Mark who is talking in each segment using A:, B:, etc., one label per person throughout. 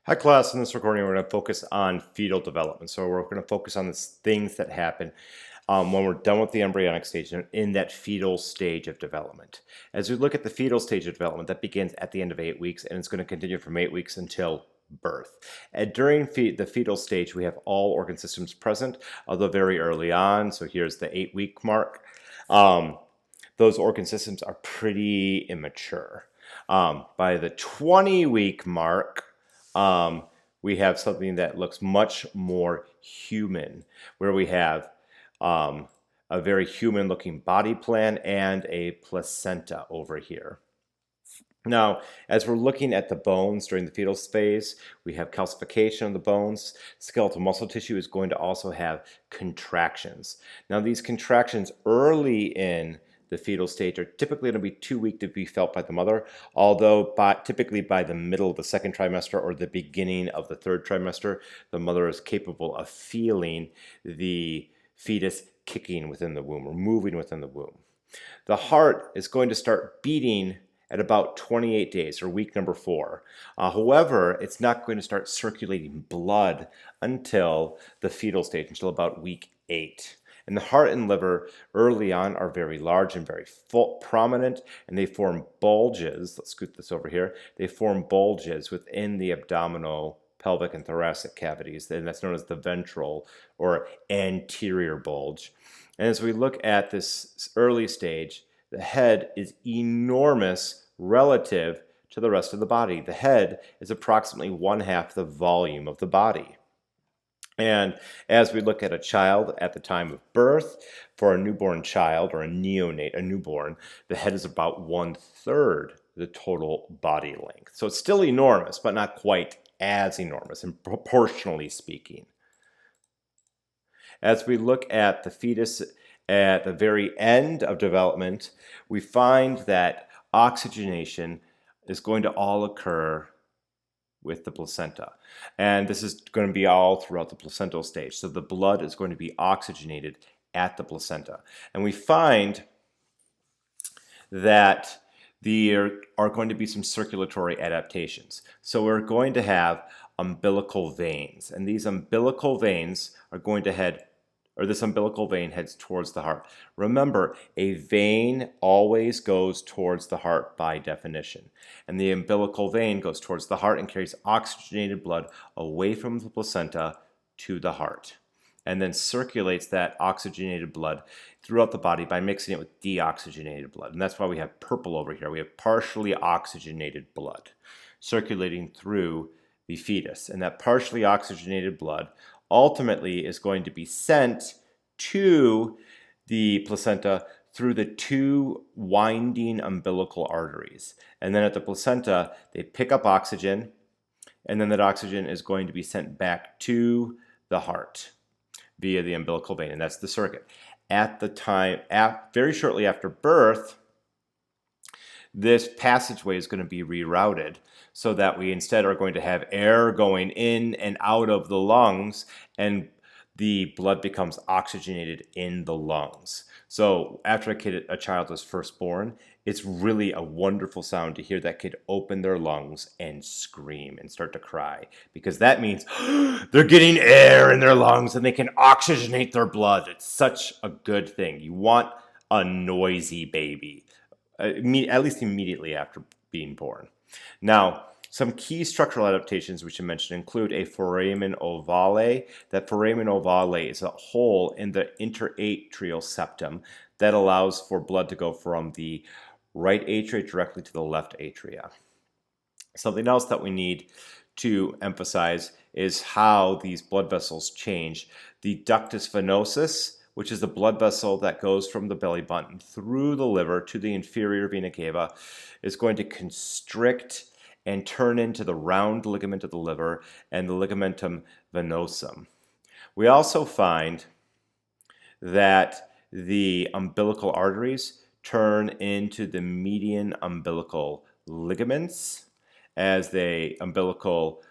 A: Hi class, in this recording we're going to focus on fetal development. So we're going to focus on the things that happen when we're done with the embryonic stage and in that fetal stage of development. As we look at the fetal stage of development, that begins at the end of 8 weeks and it's going to continue from 8 weeks until birth. And during the fetal stage, we have all organ systems present, although very early on. So here's the 8-week mark. Those organ systems are pretty immature. By the 20-week mark, we have something that looks much more human, where we have a very human-looking body plan and a placenta over here. Now, as we're looking at the bones during the fetal phase, we have calcification of the bones. Skeletal muscle tissue is going to also have contractions. Now, these contractions early in the fetal stage are typically going to be too weak to be felt by the mother, although typically by the middle of the second trimester or the beginning of the third trimester, the mother is capable of feeling the fetus kicking within the womb or moving within the womb. The heart is going to start beating at about 28 days, or week number 4. However, it's not going to start circulating blood until the fetal stage, until about week 8. And the heart and liver early on are very large and very prominent, and they form bulges. Let's scoot this over here. They form bulges within the abdominal, pelvic, and thoracic cavities, and that's known as the ventral or anterior bulge. And as we look at this early stage, the head is enormous relative to the rest of the body. The head is approximately 1/2 the volume of the body. And as we look at a child at the time of birth, for a newborn child or a neonate, a newborn, the head is about 1/3 the total body length. So it's still enormous, but not quite as enormous, and proportionally speaking. As we look at the fetus at the very end of development, we find that oxygenation is going to all occur with the placenta. And this is going to be all throughout the placental stage. So the blood is going to be oxygenated at the placenta. And we find that there are going to be some circulatory adaptations. So we're going to have umbilical veins. And these umbilical veins are going to head, or this umbilical vein heads towards the heart. Remember, a vein always goes towards the heart by definition. And the umbilical vein goes towards the heart and carries oxygenated blood away from the placenta to the heart, and then circulates that oxygenated blood throughout the body by mixing it with deoxygenated blood. And that's why we have purple over here. We have partially oxygenated blood circulating through the fetus. And that partially oxygenated blood ultimately is going to be sent to the placenta through the 2 winding umbilical arteries. And then at the placenta, they pick up oxygen, and then that oxygen is going to be sent back to the heart via the umbilical vein, and that's the circuit. At the time, very shortly after birth, this passageway is going to be rerouted so that we instead are going to have air going in and out of the lungs, and the blood becomes oxygenated in the lungs. So after a child is first born, it's really a wonderful sound to hear that kid open their lungs and scream and start to cry, because that means they're getting air in their lungs and they can oxygenate their blood. It's such a good thing. You want a noisy baby, at least immediately after being born. Now, some key structural adaptations we should mention include a foramen ovale. That foramen ovale is a hole in the interatrial septum that allows for blood to go from the right atria directly to the left atria. Something else that we need to emphasize is how these blood vessels change. The ductus venosus, which is the blood vessel that goes from the belly button through the liver to the inferior vena cava, is going to constrict and turn into the round ligament of the liver and the ligamentum venosum. We also find that the umbilical arteries turn into the median umbilical ligaments as the umbilical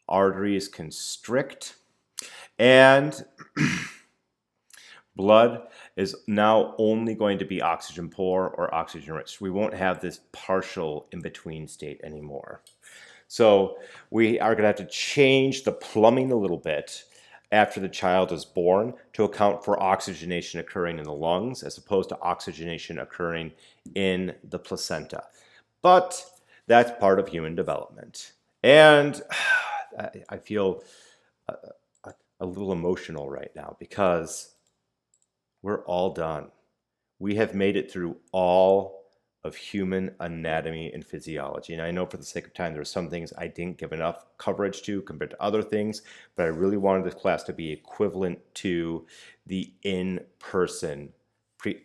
A: arteries constrict, and blood is now only going to be oxygen poor or oxygen rich. We won't have this partial in-between state anymore. So we are going to have to change the plumbing a little bit after the child is born to account for oxygenation occurring in the lungs as opposed to oxygenation occurring in the placenta. But that's part of human development. And I feel a little emotional right now because we're all done. We have made it through all of human anatomy and physiology. And I know for the sake of time, there are some things I didn't give enough coverage to compared to other things, but I really wanted this class to be equivalent to the in-person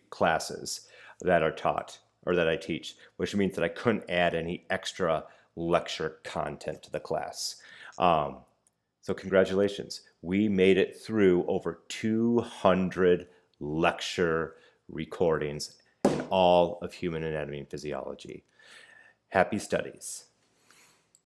A: classes that are taught or that I teach, which means that I couldn't add any extra lecture content to the class. So congratulations. We made it through over 200 lecture recordings in all of human anatomy and physiology. Happy studies.